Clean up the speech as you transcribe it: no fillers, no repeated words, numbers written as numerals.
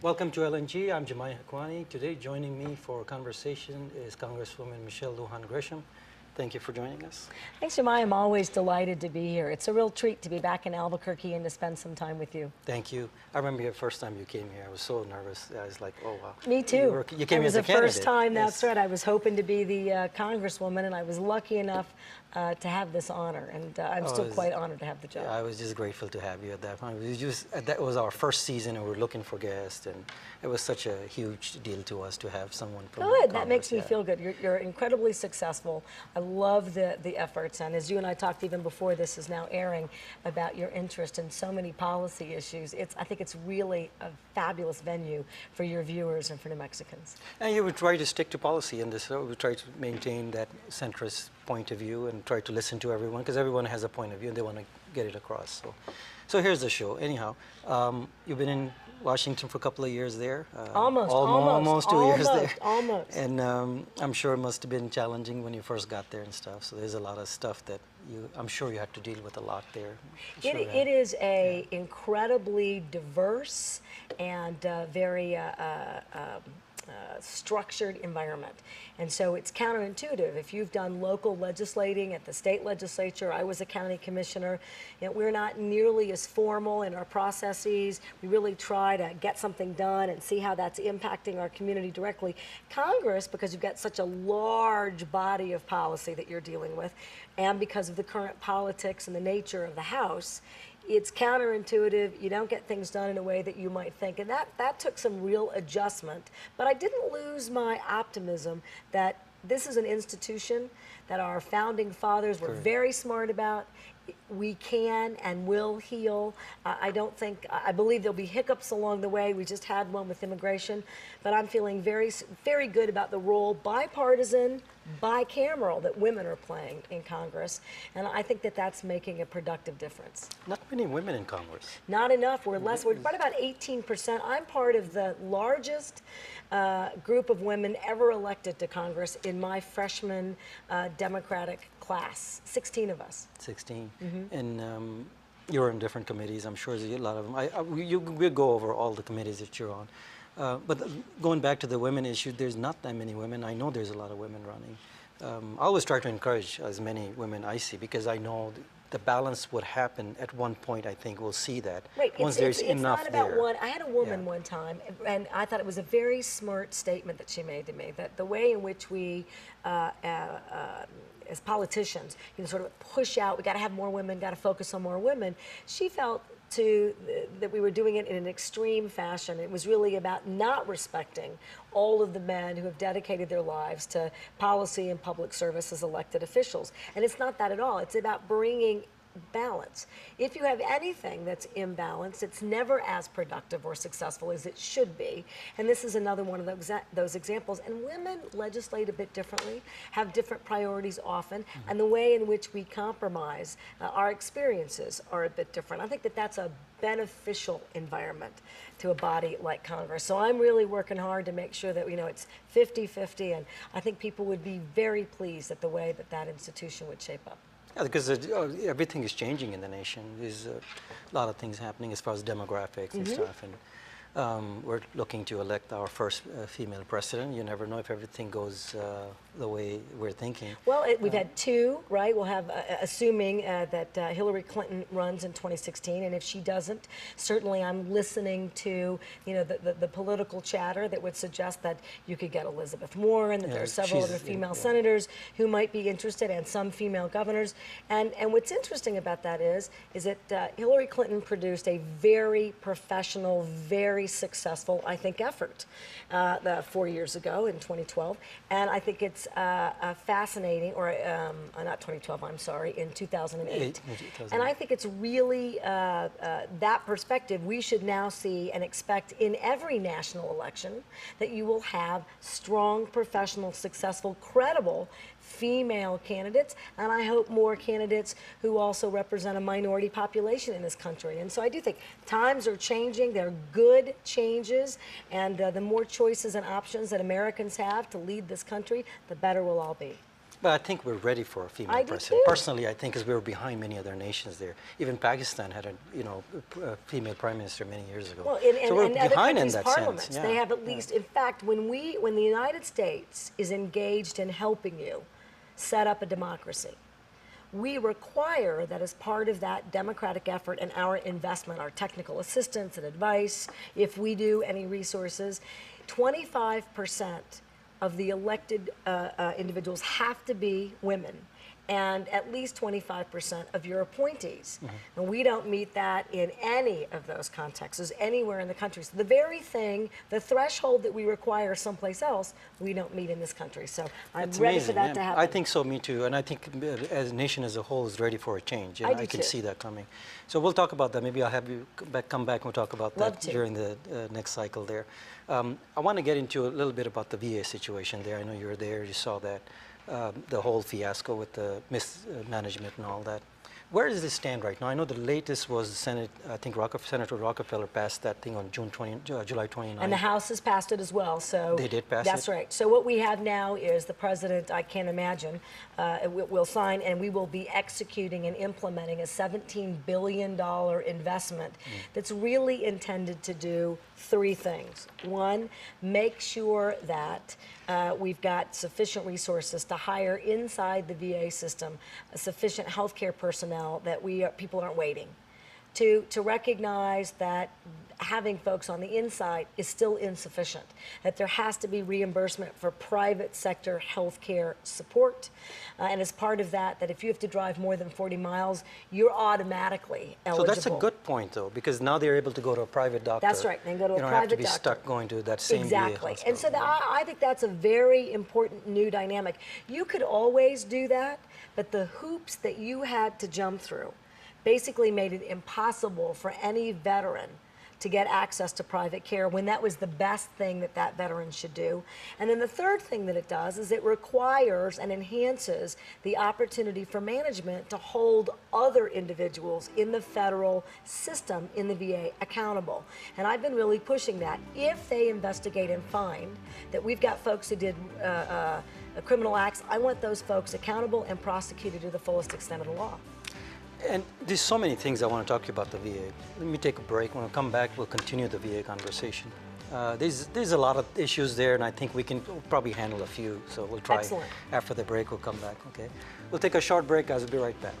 Welcome to LNG. I'm Jamai Hakwani. Today, joining me for a conversation is Congresswoman Michelle Lujan Grisham. Thank you for joining us. Thanks, Jamai. I'm always delighted to be here. It's a real treat to be back in Albuquerque and to spend some time with you. Thank you. I remember the first time you came here. I was so nervous. I was like, oh, wow. Me too. You came as a candidate. It was the first time, Yes. that's right. I was hoping to be the Congresswoman, and I was lucky enough to have this honor, and I'm still quite honored to have the job. I was just grateful to have you at that point. It was just, that was our first season, and we were looking for guests, and it was such a huge deal to us to have someone from Good. Congress. That makes me feel good. You're incredibly successful. I love the efforts, and as you and I talked even before this is now airing about your interest in so many policy issues, I think it's really a fabulous venue for your viewers and for New Mexicans. And you would try to stick to policy in this. We try to maintain that centrist point of view and try to listen to everyone, because everyone has a point of view and they want to get it across. So here's the show. Anyhow, you've been in Washington for a couple of years there. Almost 2 years there. Almost. And I'm sure it must have been challenging when you first got there and stuff. So there's a lot of stuff that I'm sure you had to deal with a lot there. It is a incredibly diverse and very structured environment. And so it's counterintuitive. If you've done local legislating at the state legislature, I was a county commissioner, we're not nearly as formal in our processes. We really try to get something done and see how that's impacting our community directly. Congress, because you've got such a large body of policy that you're dealing with, and because of the current politics and the nature of the House, it's counterintuitive. You don't get things done in a way that you might think. And that took some real adjustment. But I didn't lose my optimism that this is an institution that our founding fathers were very smart about. We can and will heal. I believe there'll be hiccups along the way. We just had one with immigration. But I'm feeling very, very good about the role, bipartisan, bicameral, that women are playing in Congress. And I think that that's making a productive difference. Not many women in Congress. Not enough. We're right about 18%. I'm part of the largest group of women ever elected to Congress in my freshman Democratic class. 16 of us. 16. And you're in different committees. I'm sure there's a lot of them. We'll go over all the committees that you're on. But going back to the women issue, there's not that many women. I know there's a lot of women running. I always try to encourage as many women I see, because I know the balance would happen at one point. I think we'll see that once there's enough it's not about there. one. I had a woman one time, and I thought it was a very smart statement that she made to me, that the way in which we as politicians, sort of push out, we got to have more women, got to focus on more women. She felt that we were doing it in an extreme fashion. It was really about not respecting all of the men who have dedicated their lives to policy and public service as elected officials. And it's not that at all. It's about bringing balance. If you have anything that's imbalanced, it's never as productive or successful as it should be. And this is another one of those examples. And women legislate a bit differently, have different priorities often, and the way in which we compromise our experiences are a bit different. I think that that's a beneficial environment to a body like Congress. So I'm really working hard to make sure that it's 50-50, and I think people would be very pleased at the way that institution would shape up. Yeah, because everything is changing in the nation. There's a lot of things happening as far as demographics and stuff. And we're looking to elect our first female president. You never know if everything goes the way we're thinking. Well, we've had two, right? We'll have, assuming that Hillary Clinton runs in 2016, and if she doesn't, certainly I'm listening to, the political chatter that would suggest that you could get Elizabeth Warren, that there are several other female senators who might be interested, and some female governors. And what's interesting about that is that Hillary Clinton produced a very professional, very successful, I think, effort 4 years ago in 2012, and I think it's fascinating, or not 2012, I'm sorry, in 2008. And I think it's really that perspective we should now see and expect in every national election, that you will have strong, professional, successful, credible female candidates, and I hope more candidates who also represent a minority population in this country. And so I do think times are changing. They're good changes, and the more choices and options that Americans have to lead this country, the better we'll all be. But I think we're ready for a female I do president. too. Personally, I think because we were behind many other nations there. Even Pakistan had a female prime minister many years ago. Well, so we're and other behind in countries' that parliaments, sense. Yeah. they have at least, in fact, when the United States is engaged in helping you set up a democracy, we require that as part of that democratic effort and our investment, our technical assistance and advice, if we do any resources, 25% of the elected individuals have to be women, and at least 25% of your appointees. And we don't meet that in any of those contexts, anywhere in the country. So the very thing, the threshold that we require someplace else, we don't meet in this country. So I'm It's ready amazing, for that yeah. to happen. I think so, me too. And I think as a nation as a whole is ready for a change. And I do can too. see that coming. So we'll talk about that. Maybe I'll have you come back and we'll talk about Love that to. during the next cycle there. I want to get into a little bit about the VA situation there. I know you were there, you saw that. The whole fiasco with the mismanagement and all that. Where does this stand right now? I know the latest was the Senate, I think Senator Rockefeller passed that thing on July 29th. And the House has passed it as well. So They did pass that's it? right. So what we have now is the president, I can't imagine, will sign, and we will be executing and implementing a $17 billion investment that's really intended to do three things. One, make sure that we've got sufficient resources to hire inside the VA system sufficient healthcare personnel that people aren't waiting. To recognize that having folks on the inside is still insufficient, that there has to be reimbursement for private sector healthcare support. And as part of that, that if you have to drive more than 40 miles, you're automatically eligible. So that's a good point, though, because now they're able to go to a private doctor. That's right, they go to a you don't private have to be doctor. stuck going to that same VA Exactly. hospital. And so I think that's a very important new dynamic. You could always do that, but the hoops that you had to jump through basically made it impossible for any veteran to get access to private care when that was the best thing that that veteran should do. And then the third thing that it does is it requires and enhances the opportunity for management to hold other individuals in the federal system in the VA accountable. And I've been really pushing that. If they investigate and find that we've got folks who did criminal acts, I want those folks accountable and prosecuted to the fullest extent of the law. And there's so many things I want to talk to you about the VA. Let me take a break. When I come back, we'll continue the VA conversation. There's a lot of issues there, and I think we can probably handle a few. So we'll try. Excellent. After the break, we'll come back, okay? We'll take a short break, guys. We'll be right back.